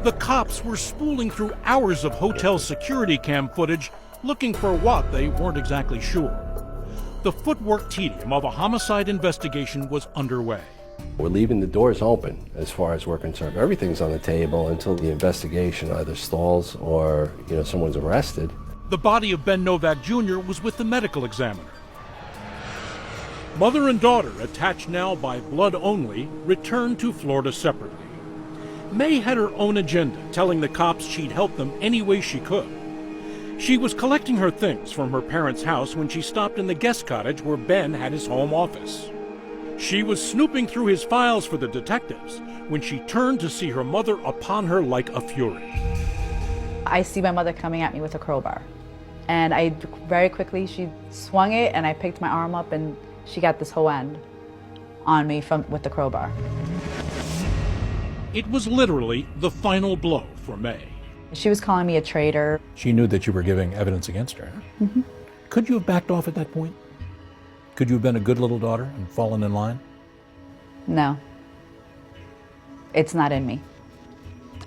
The cops were spooling through hours of hotel security cam footage looking for what they weren't exactly sure. The footwork tedium of a homicide investigation was underway. We're leaving the doors open as far as we're concerned. Everything's on the table until the investigation either stalls or, someone's arrested. The body of Ben Novak Jr. was with the medical examiner. Mother and daughter, attached now by blood only, returned to Florida separately. May had her own agenda, telling the cops she'd help them any way she could. She was collecting her things from her parents' house when she stopped in the guest cottage where Ben had his home office. She was snooping through his files for the detectives when she turned to see her mother upon her like a fury. I see my mother coming at me with a crowbar. And very quickly, she swung it and I picked my arm up and she got this whole end on me with the crowbar. It was literally the final blow for May. She was calling me a traitor. She knew that you were giving evidence against her. Mm-hmm. Could you have backed off at that point? Could you have been a good little daughter and fallen in line? No. It's not in me.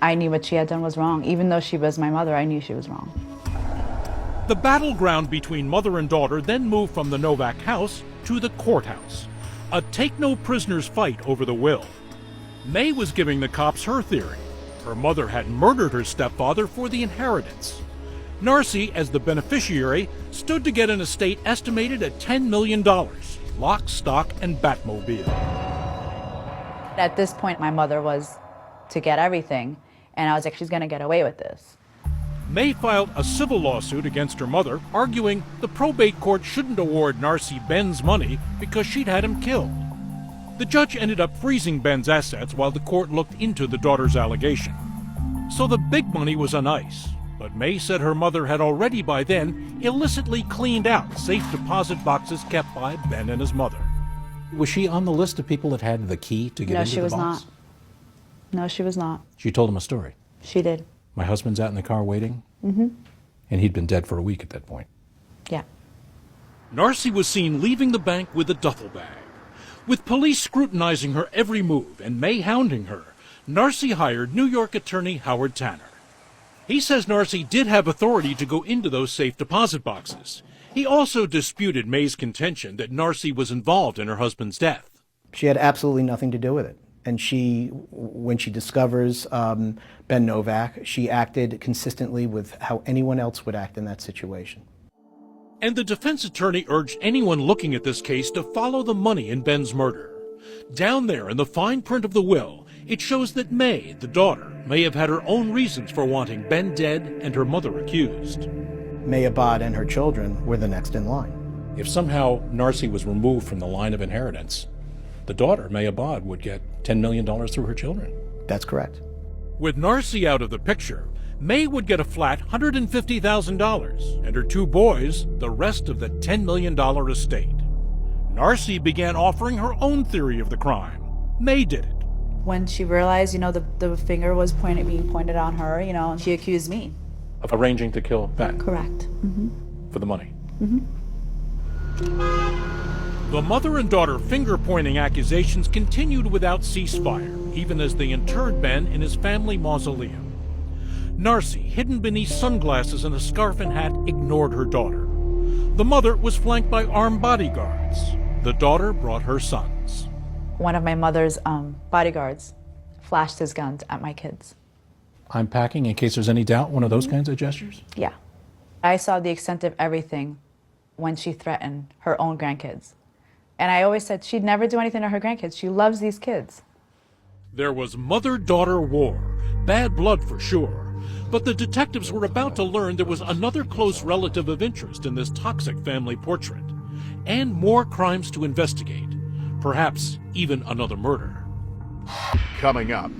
I knew what she had done was wrong. Even though she was my mother, I knew she was wrong. The battleground between mother and daughter then moved from the Novak house to the courthouse. A take-no-prisoners fight over the will. May was giving the cops her theory. Her mother had murdered her stepfather for the inheritance. Narcy, as the beneficiary, stood to get an estate estimated at $10 million, lock, stock, and Batmobile. At this point, my mother was to get everything, and I was like, she's going to get away with this. May filed a civil lawsuit against her mother, arguing the probate court shouldn't award Narcy Ben's money because she'd had him killed. The judge ended up freezing Ben's assets while the court looked into the daughter's allegation. So the big money was on ice, but May said her mother had already by then illicitly cleaned out safe deposit boxes kept by Ben and his mother. Was she on the list of people that had the key to get into the box? No, she was not. No, she was not. She told him a story. She did. My husband's out in the car waiting? Mm-hmm. And he'd been dead for a week at that point. Yeah. Narcy was seen leaving the bank with a duffel bag. With police scrutinizing her every move and May hounding her, Narcy hired New York attorney Howard Tanner. He says Narcy did have authority to go into those safe deposit boxes. He also disputed May's contention that Narcy was involved in her husband's death. She had absolutely nothing to do with it. And when she discovers Ben Novak, she acted consistently with how anyone else would act in that situation. And the defense attorney urged anyone looking at this case to follow the money in Ben's murder. Down there in the fine print of the will, it shows that May, the daughter, may have had her own reasons for wanting Ben dead and her mother accused. May Abad and her children were the next in line. If somehow Narcy was removed from the line of inheritance, the daughter, May Abad, would get $10 million through her children. That's correct. With Narcy out of the picture, May would get a flat $150,000, and her two boys the rest of the $10 million estate. Narcy began offering her own theory of the crime. May did it. When she realized, the finger was being pointed on her, she accused me. Of arranging to kill Ben? Correct. Mm-hmm. For the money? Mm-hmm. The mother and daughter finger-pointing accusations continued without ceasefire, even as they interred Ben in his family mausoleum. Narcy, hidden beneath sunglasses and a scarf and hat, ignored her daughter. The mother was flanked by armed bodyguards. The daughter brought her sons. One of my mother's bodyguards flashed his guns at my kids. I'm packing in case there's any doubt, one of those kinds of gestures? Yeah. I saw the extent of everything when she threatened her own grandkids. And I always said she'd never do anything to her grandkids. She loves these kids. There was mother-daughter war, bad blood for sure. But the detectives were about to learn there was another close relative of interest in this toxic family portrait, and more crimes to investigate, perhaps even another murder. Coming up,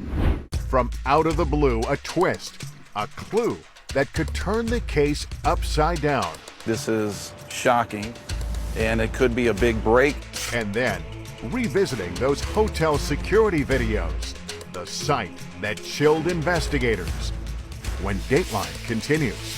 from out of the blue, a twist, a clue that could turn the case upside down. This is shocking, and it could be a big break. And then, revisiting those hotel security videos, the sight that chilled investigators. When Dateline continues.